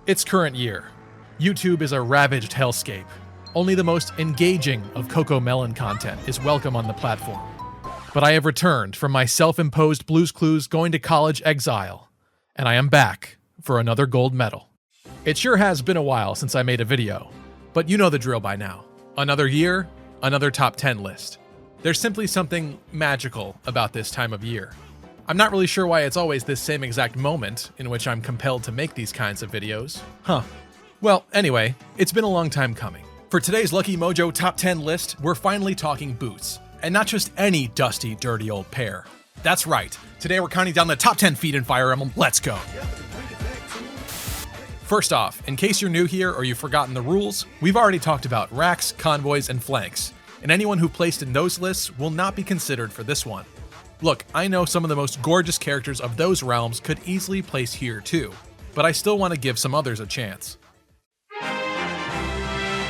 It's current year. YouTube is a ravaged hellscape. Only the most engaging of CoComelon content is welcome on the platform. But I have returned from my self-imposed Blue's Clues going to college exile, and I am back for another gold medal. It sure has been a while since I made a video, but you know the drill by now. Another year, another top 10 list. There's simply something magical about this time of year. I'm not really sure why it's always this same exact moment in which I'm compelled to make these kinds of videos. Well, anyway, it's been a long time coming. For today's Lucky Mojo top 10 list, we're finally talking boots. And not just any dusty, dirty old pair. That's right, today we're counting down the top 10 feet in Fire Emblem. Let's go! First off, in case you're new here or you've forgotten the rules, we've already talked about racks, convoys, and flanks, and anyone who placed in those lists will not be considered for this one. Look, I know some of the most gorgeous characters of those realms could easily place here too, but I still want to give some others a chance.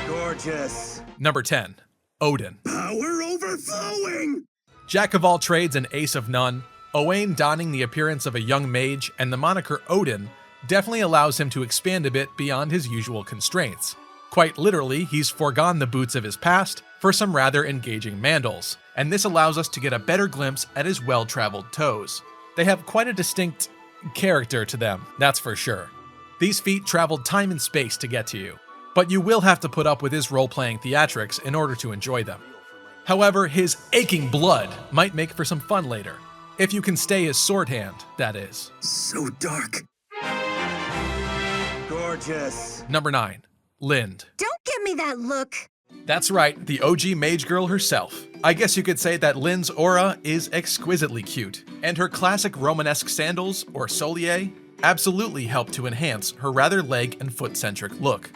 Gorgeous. Number 10. Odin. Power overflowing! Jack of all trades and ace of none, Owain donning the appearance of a young mage and the moniker Odin definitely allows him to expand a bit beyond his usual constraints. Quite literally, he's foregone the boots of his past for some rather engaging mandals, and this allows us to get a better glimpse at his well-traveled toes. They have quite a distinct character to them, that's for sure. These feet traveled time and space to get to you, but you will have to put up with his role-playing theatrics in order to enjoy them. However, his aching blood might make for some fun later, if you can stay his sword hand, that is. So dark. Gorgeous. Number 9. Linde. Don't give me that look. That's right, the OG mage girl herself. I guess you could say that Linde's aura is exquisitely cute, and her classic Romanesque sandals, or solier, absolutely help to enhance her rather leg and foot-centric look.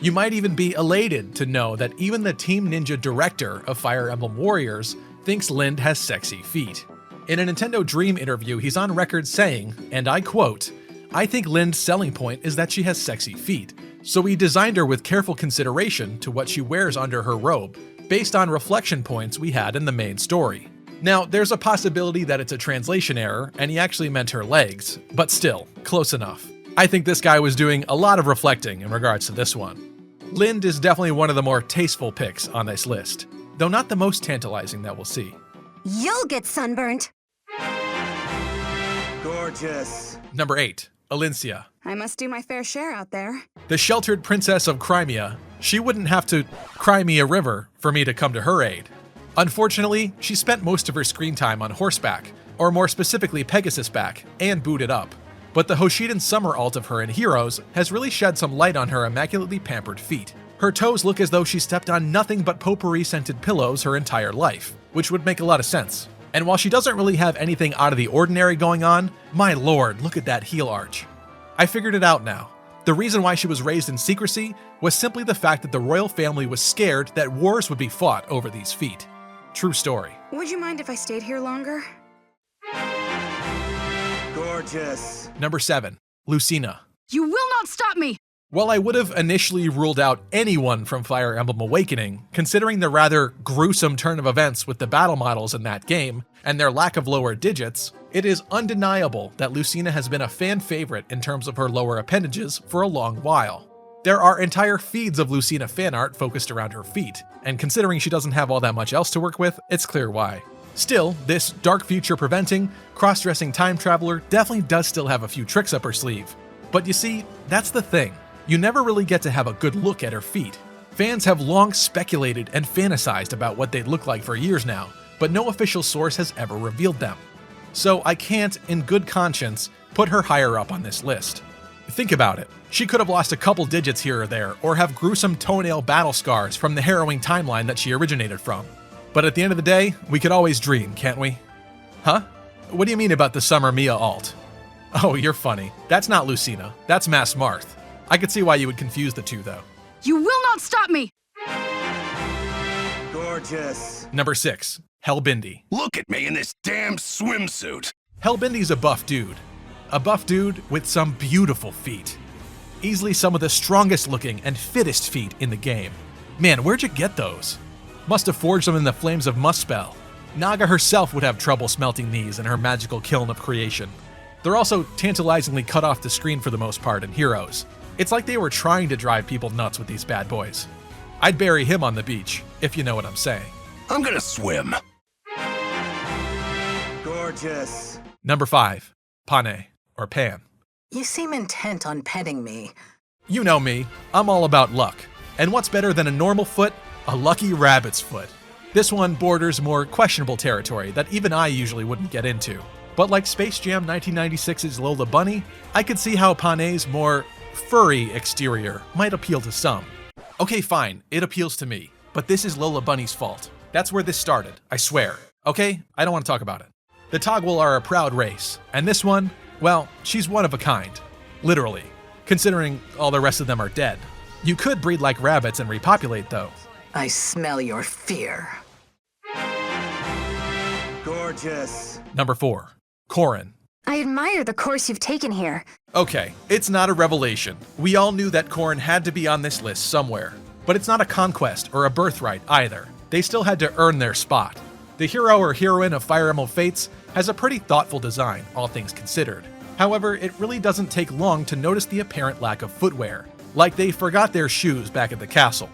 You might even be elated to know that even the Team Ninja director of Fire Emblem Warriors thinks Linde has sexy feet. In a Nintendo Dream interview, he's on record saying, and I quote, "I think Linde's selling point is that she has sexy feet, so we designed her with careful consideration to what she wears under her robe, based on reflection points we had in the main story." Now, there's a possibility that it's a translation error and he actually meant her legs, but still, close enough. I think this guy was doing a lot of reflecting in regards to this one. Linde is definitely one of the more tasteful picks on this list, though not the most tantalizing that we'll see. You'll get sunburnt. Gorgeous. Number 8. Elincia. I must do my fair share out there. The sheltered princess of Crimea, she wouldn't have to cry me a river for me to come to her aid. Unfortunately, she spent most of her screen time on horseback, or more specifically Pegasus back, and booted up. But the Hoshidan summer alt of her in Heroes has really shed some light on her immaculately pampered feet. Her toes look as though she stepped on nothing but potpourri-scented pillows her entire life, which would make a lot of sense. And while she doesn't really have anything out of the ordinary going on, my lord, look at that heel arch. I figured it out now. The reason why she was raised in secrecy was simply the fact that the royal family was scared that wars would be fought over these feet. True story. Would you mind if I stayed here longer? Gorgeous. Number 7. Lucina. You will not stop me! While I would have initially ruled out anyone from Fire Emblem Awakening, considering the rather gruesome turn of events with the battle models in that game, and their lack of lower digits, it is undeniable that Lucina has been a fan favorite in terms of her lower appendages for a long while. There are entire feeds of Lucina fan art focused around her feet, and considering she doesn't have all that much else to work with, it's clear why. Still, this dark future preventing, cross-dressing time traveler definitely does still have a few tricks up her sleeve. But you see, that's the thing. You never really get to have a good look at her feet. Fans have long speculated and fantasized about what they'd look like for years now, but no official source has ever revealed them. So I can't, in good conscience, put her higher up on this list. Think about it. She could have lost a couple digits here or there, or have gruesome toenail battle scars from the harrowing timeline that she originated from. But at the end of the day, we could always dream, can't we? Huh? What do you mean about the Summer Mia alt? Oh, you're funny. That's not Lucina. That's Mass Marth. I could see why you would confuse the two, though. You will not stop me! Gorgeous. Number 6. Helbindi. Look at me in this damn swimsuit. Helbindi's a buff dude. A buff dude with some beautiful feet. Easily some of the strongest looking and fittest feet in the game. Man, where'd you get those? Must have forged them in the flames of Muspel. Naga herself would have trouble smelting these in her magical kiln of creation. They're also tantalizingly cut off the screen for the most part in Heroes. It's like they were trying to drive people nuts with these bad boys. I'd bury him on the beach, if you know what I'm saying. I'm gonna swim. Gorgeous. Number 5. Panne, or Pan. You seem intent on petting me. You know me, I'm all about luck. And what's better than a normal foot? A lucky rabbit's foot. This one borders more questionable territory that even I usually wouldn't get into. But like Space Jam 1996's Lola Bunny, I could see how Panne's more furry exterior might appeal to some. Okay, fine, it appeals to me, but this is Lola Bunny's fault. That's where this started, I swear. Okay, I don't want to talk about it. The Taguel are a proud race, and this one, well, she's one of a kind. Literally, considering all the rest of them are dead. You could breed like rabbits and repopulate though. I smell your fear. Gorgeous. Number 4. Corrin. I admire the course you've taken here. Okay, it's not a revelation. We all knew that Corrin had to be on this list somewhere. But it's not a conquest or a birthright either. They still had to earn their spot. The hero or heroine of Fire Emblem Fates has a pretty thoughtful design, all things considered. However, it really doesn't take long to notice the apparent lack of footwear, like they forgot their shoes back at the castle.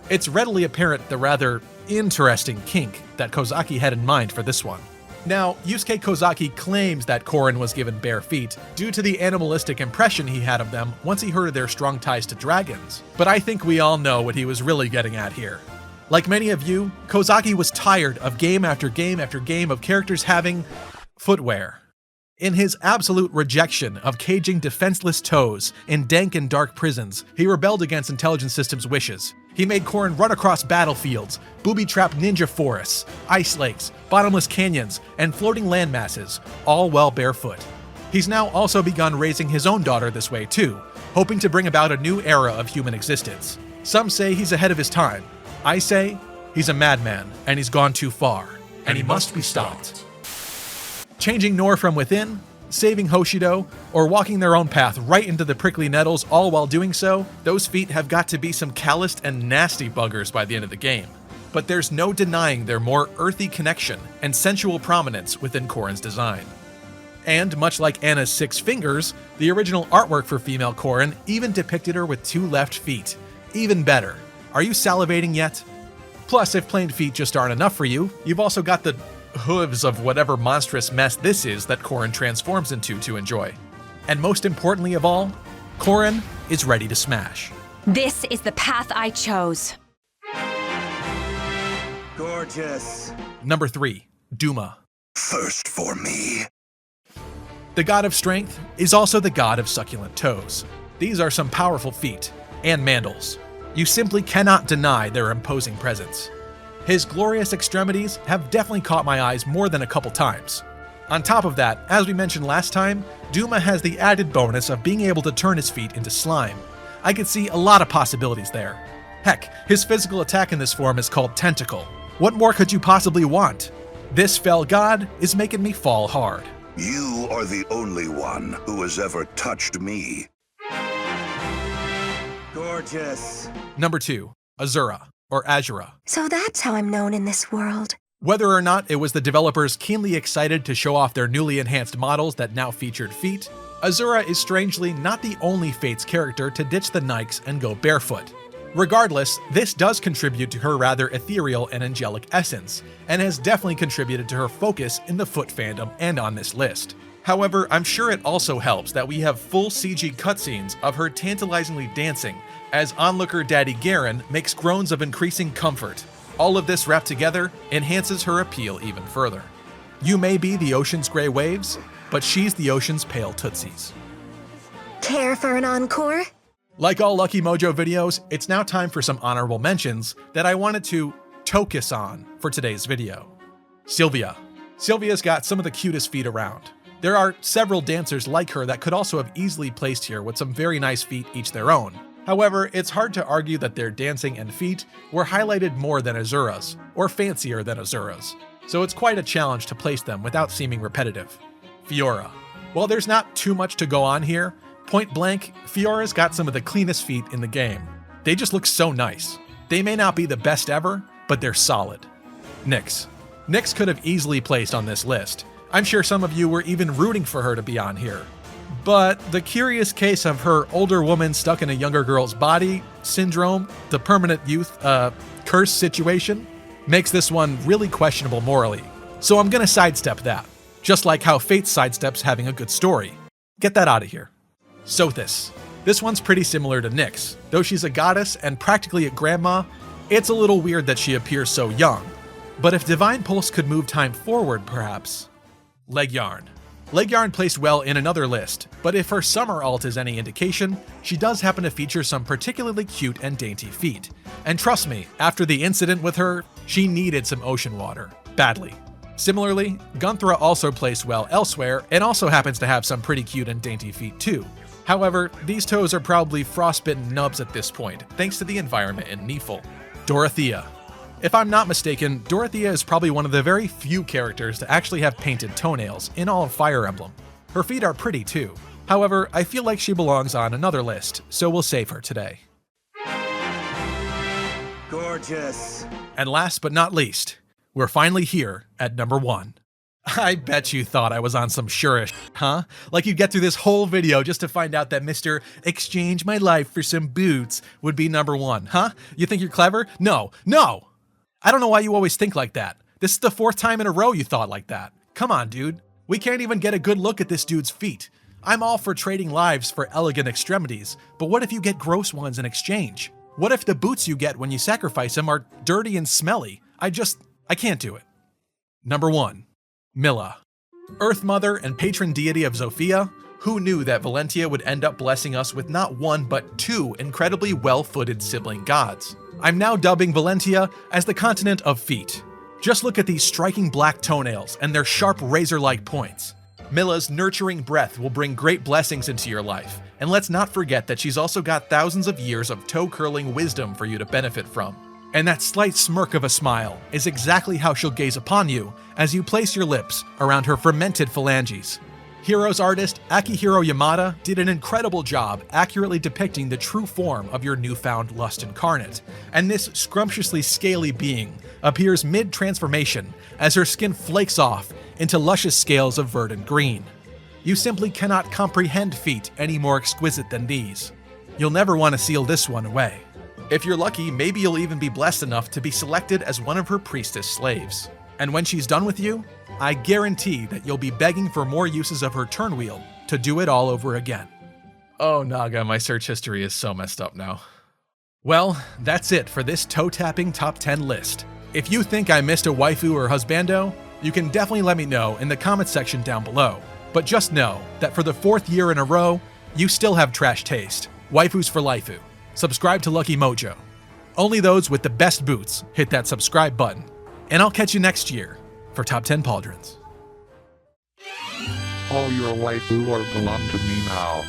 It's readily apparent the rather interesting kink that Kozaki had in mind for this one. Now, Yusuke Kozaki claims that Corrin was given bare feet due to the animalistic impression he had of them once he heard of their strong ties to dragons, but I think we all know what he was really getting at here. Like many of you, Kozaki was tired of game after game after game of characters having footwear. In his absolute rejection of caging defenseless toes in dank and dark prisons, he rebelled against intelligence systems' wishes. He made Corrin run across battlefields, booby-trapped ninja forests, ice lakes, bottomless canyons, and floating landmasses, all while barefoot. He's now also begun raising his own daughter this way too, hoping to bring about a new era of human existence. Some say he's ahead of his time. I say he's a madman, and he's gone too far, and he must be stopped. Changing Nor from within, saving Hoshido, or walking their own path right into the prickly nettles, all while doing so, those feet have got to be some calloused and nasty buggers by the end of the game. But there's no denying their more earthy connection and sensual prominence within Corrin's design. And much like Anna's 6 fingers, the original artwork for female Corrin even depicted her with 2 left feet. Even better. Are you salivating yet? Plus, if plain feet just aren't enough for you, you've also got the hooves of whatever monstrous mess this is that Corrin transforms into to enjoy. And most importantly of all, Corrin is ready to smash. This is the path I chose. Gorgeous. Number 3. Duma. First for me. The god of strength is also the god of succulent toes. These are some powerful feet, and mandals. You simply cannot deny their imposing presence. His glorious extremities have definitely caught my eyes more than a couple times. On top of that, as we mentioned last time, Duma has the added bonus of being able to turn his feet into slime. I could see a lot of possibilities there. Heck, his physical attack in this form is called Tentacle. What more could you possibly want? This fell god is making me fall hard. You are the only one who has ever touched me. Gorgeous. Number 2. Azura, or Azura. So that's how I'm known in this world. Whether or not it was the developers keenly excited to show off their newly enhanced models that now featured feet, Azura is strangely not the only Fates character to ditch the Nyx and go barefoot. Regardless, this does contribute to her rather ethereal and angelic essence, and has definitely contributed to her focus in the foot fandom and on this list. However, I'm sure it also helps that we have full CG cutscenes of her tantalizingly dancing, as onlooker Daddy Garen makes groans of increasing comfort. All of this wrapped together enhances her appeal even further. You may be the ocean's gray waves, but she's the ocean's pale tootsies. Care for an encore? Like all Lucky Mojo videos, it's now time for some honorable mentions that I wanted to focus on for today's video. Silvia. Silvia's got some of the cutest feet around. There are several dancers like her that could also have easily placed here with some very nice feet each their own. However, it's hard to argue that their dancing and feet were highlighted more than Azura's, or fancier than Azura's, so it's quite a challenge to place them without seeming repetitive. Fiora. While there's not too much to go on here, point blank, Fiora's got some of the cleanest feet in the game. They just look so nice. They may not be the best ever, but they're solid. Nyx. Nyx could have easily placed on this list. I'm sure some of you were even rooting for her to be on here. But the curious case of her older woman stuck in a younger girl's body syndrome, the permanent youth curse situation, makes this one really questionable morally. So I'm gonna sidestep that, just like how Fate sidesteps having a good story. Get that out of here. Sothis. This one's pretty similar to Nyx. Though she's a goddess and practically a grandma, it's a little weird that she appears so young. But if Divine Pulse could move time forward, perhaps. Laegjarn. Laegjarn placed well in another list, but if her summer alt is any indication, she does happen to feature some particularly cute and dainty feet. And trust me, after the incident with her, she needed some ocean water. Badly. Similarly, Gunnthra also placed well elsewhere and also happens to have some pretty cute and dainty feet too. However, these toes are probably frostbitten nubs at this point, thanks to the environment in Nifl. Dorothea. If I'm not mistaken, Dorothea is probably one of the very few characters to actually have painted toenails in all of Fire Emblem. Her feet are pretty too. However, I feel like she belongs on another list, so we'll save her today. Gorgeous. And last but not least, we're finally here at number 1. I bet you thought I was on some Shura, huh? Like you'd get through this whole video just to find out that Mr. Exchange My Life for Some Boots would be number 1, huh? You think you're clever? No. I don't know why you always think like that. This is the 4th time in a row you thought like that. Come on, dude. We can't even get a good look at this dude's feet. I'm all for trading lives for elegant extremities, but what if you get gross ones in exchange? What if the boots you get when you sacrifice them are dirty and smelly? I can't do it. Number 1. Mila. Earth Mother and patron deity of Zofia, who knew that Valentia would end up blessing us with not 1 but 2 incredibly well-footed sibling gods? I'm now dubbing Valentia as the continent of feet. Just look at these striking black toenails and their sharp razor-like points. Mila's nurturing breath will bring great blessings into your life, and let's not forget that she's also got thousands of years of toe-curling wisdom for you to benefit from. And that slight smirk of a smile is exactly how she'll gaze upon you as you place your lips around her fermented phalanges. Heroes artist Akihiro Yamada did an incredible job accurately depicting the true form of your newfound lust incarnate, and this scrumptiously scaly being appears mid-transformation as her skin flakes off into luscious scales of verdant green. You simply cannot comprehend feet any more exquisite than these. You'll never want to seal this one away. If you're lucky, maybe you'll even be blessed enough to be selected as one of her priestess slaves. And when she's done with you, I guarantee that you'll be begging for more uses of her turn wheel to do it all over again. Oh Naga, my search history is so messed up now. Well, that's it for this toe-tapping top 10 list. If you think I missed a waifu or husbando, you can definitely let me know in the comments section down below. But just know that for the 4th year in a row, you still have trash taste. Waifus for lifeu. Subscribe to Lucky Mojo. Only those with the best boots hit that subscribe button. And I'll catch you next year for Top 10 Pauldrons. All your waifu lore belong to me now.